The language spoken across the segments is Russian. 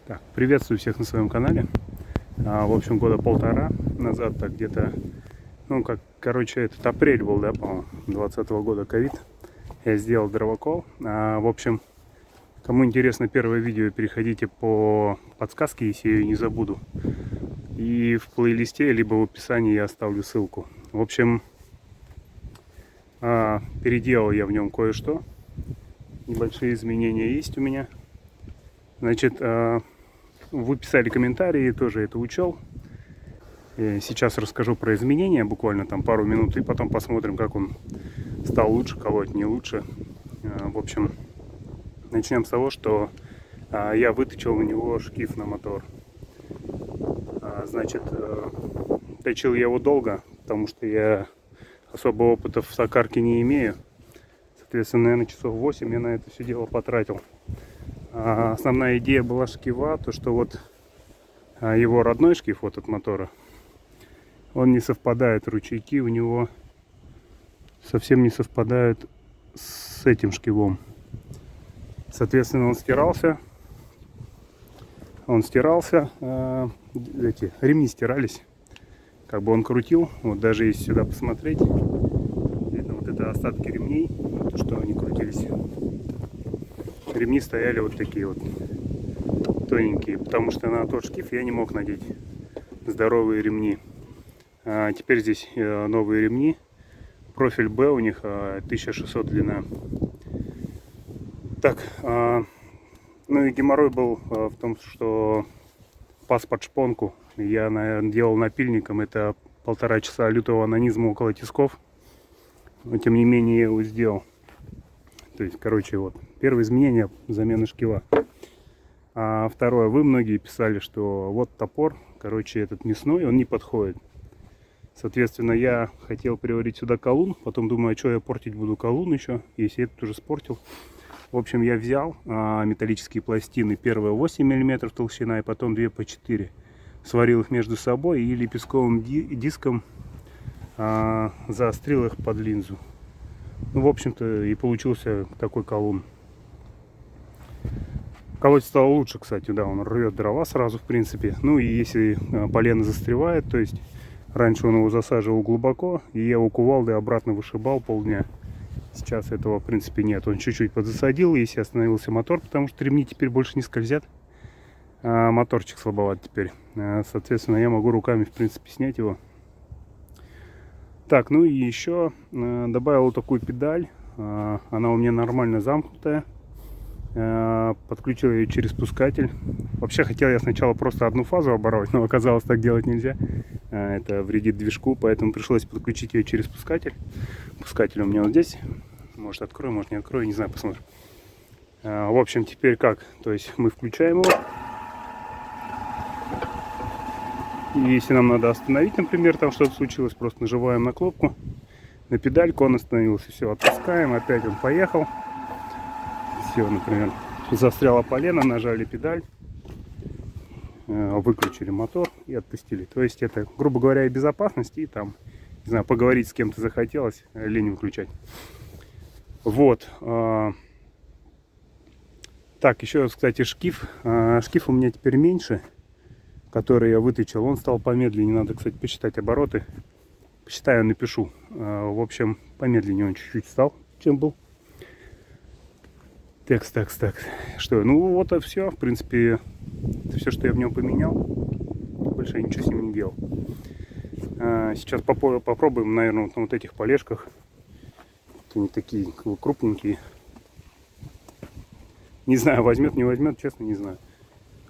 Так, приветствую всех на своем канале. В общем, года полтора назад, так где-то, этот апрель был, да, по-моему, 2020 года, ковид. Я сделал дровокол. В общем, кому интересно первое видео, переходите по подсказке, если я ее не забуду. И в плейлисте, либо в описании я оставлю ссылку. В общем, переделал я в нем кое-что. Небольшие изменения есть у меня. Значит, вы писали комментарии, тоже это учел. Сейчас расскажу про изменения, буквально там пару минут, и потом посмотрим, как он стал лучше колоть, не лучше. В общем, начнем с того, что я выточил на него шкив на мотор. Значит, точил я его долго, потому что я особого опыта в токарке не имею. Соответственно, наверное, часов 8 я на это все дело потратил. Основная идея была шкива, то что вот его родной шкив вот от мотора, он не совпадает, ручейки у него совсем не совпадают с этим шкивом. Соответственно, он стирался, эти ремни стирались, как бы он крутил, вот даже если сюда посмотреть, видно вот это остатки ремней, то что они крутились. Ремни стояли вот такие вот тоненькие, потому что на тот шкив я не мог надеть здоровые ремни. Теперь здесь новые ремни, профиль B у них 1600 длина. Так, ну и геморрой был в том, что пас под шпонку я, наверное, делал напильником, это 1,5 часа лютого анонизма около тисков, но тем не менее я его сделал. То есть, короче, вот первое изменение — замена шкива. Второе, вы многие писали, что вот топор, короче, этот мясной, он не подходит. Соответственно, я хотел приварить сюда колун, потом думаю, а что я портить буду колун еще, если этот уже спортил. В общем, я взял металлические пластины, первая 8 мм толщина, и потом 2 по 4. Сварил их между собой и лепестковым диском заострил их под линзу. Ну, в общем-то, и получился такой колун. Колоть стало лучше, кстати, да, он рвет дрова сразу, в принципе. Ну и если полено застревает, то есть раньше он его засаживал глубоко, и я его кувалдой обратно вышибал полдня. Сейчас этого, в принципе, нет. Он чуть-чуть подзасадил, если остановился мотор, потому что ремни теперь больше не скользят. Моторчик слабоват теперь. Соответственно, я могу руками, в принципе, снять его. Так, ну и еще добавил вот такую педаль. Она у меня нормально замкнутая. Подключил ее через спускатель. Вообще хотел я сначала просто одну фазу оборвать, но оказалось, так делать нельзя. Это вредит движку, поэтому пришлось подключить ее через спускатель. Спускатель у меня вот здесь. Может, открою, может, не открою, не знаю, посмотрим. В общем, теперь как? То есть мы включаем его. И если нам надо остановить, например, там что-то случилось, просто нажимаем на кнопку, на педальку, он остановился. Все, отпускаем, опять он поехал. Все, например, застряло полено, нажали педаль, выключили мотор и отпустили. То есть это, грубо говоря, и безопасность, и там, не знаю, поговорить с кем-то захотелось, лень выключать. Вот. Так, еще, кстати, шкив. Шкив у меня теперь меньше, который я выточил. Он стал помедленнее. Надо, кстати, посчитать обороты. Посчитаю, напишу. В общем, помедленнее он чуть-чуть стал, чем был. Так. Что? Ну вот и все. В принципе, это все, что я в нем поменял. Больше я ничего с ним не делал. Сейчас попробуем, наверное, вот на вот этих полежках. Они такие крупненькие. Не знаю, возьмет, не возьмет, честно, не знаю.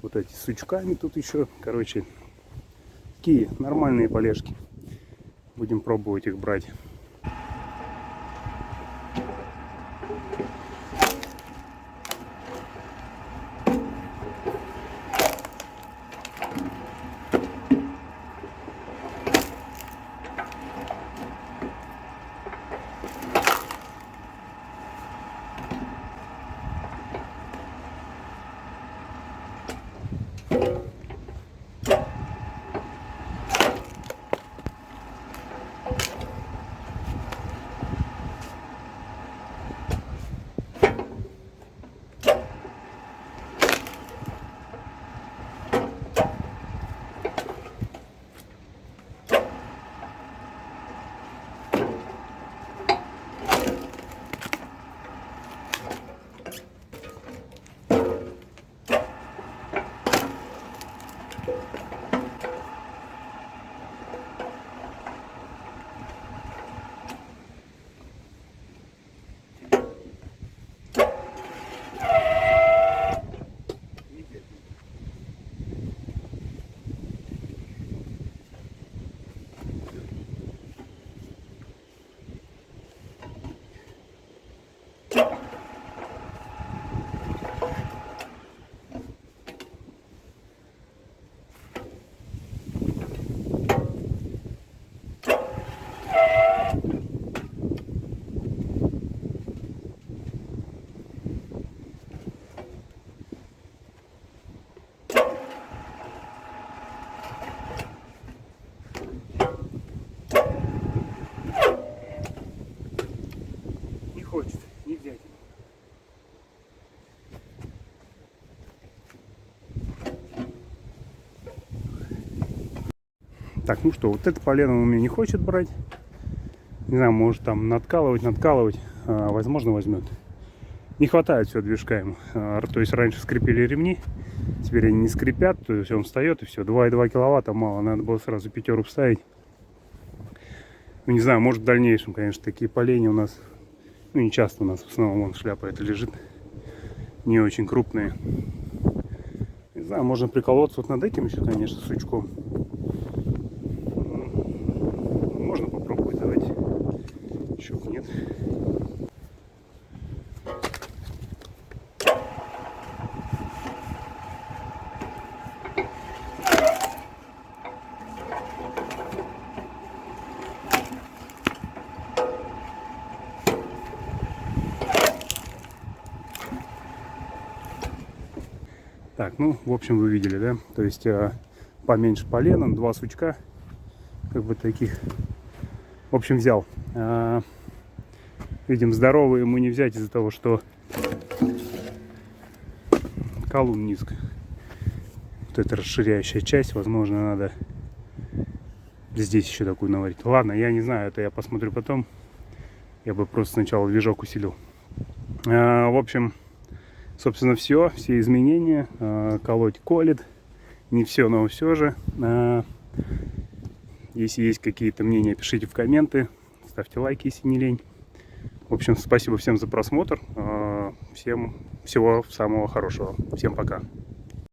Вот эти с сучками тут еще. Короче, такие нормальные полежки. Будем пробовать их брать. Не хочет, не взять. Так, ну что, вот это полено он у меня не хочет брать. Не знаю, может там надкалывать, возможно, возьмет. Не хватает все движка ему. То есть раньше скрепили ремни, теперь они не скрипят, то есть он встает и все. 2,2 киловатта мало, надо было сразу пятеру вставить. Ну, не знаю, может в дальнейшем, конечно, такие поленья у нас, ну не часто у нас, в основном вон шляпа это лежит, не очень крупные. Не знаю, можно приколоться вот над этим еще, конечно, сучком. Можно попробовать, давайте. Щук нет. Так, ну, в общем, вы видели, да? То есть поменьше полена, 2 сучка, как бы таких. В общем, взял. Видим, здоровые ему не взять из-за того, что колун низко. Вот эта расширяющая часть, возможно, надо здесь еще такую наварить. Ладно, я не знаю, это я посмотрю потом. Я бы просто сначала движок усилил. В общем, собственно, все изменения. Колоть колет. Не все, но все же. Если есть какие-то мнения, пишите в комменты. Ставьте лайки, если не лень. В общем, спасибо всем за просмотр. Всем всего самого хорошего. Всем пока.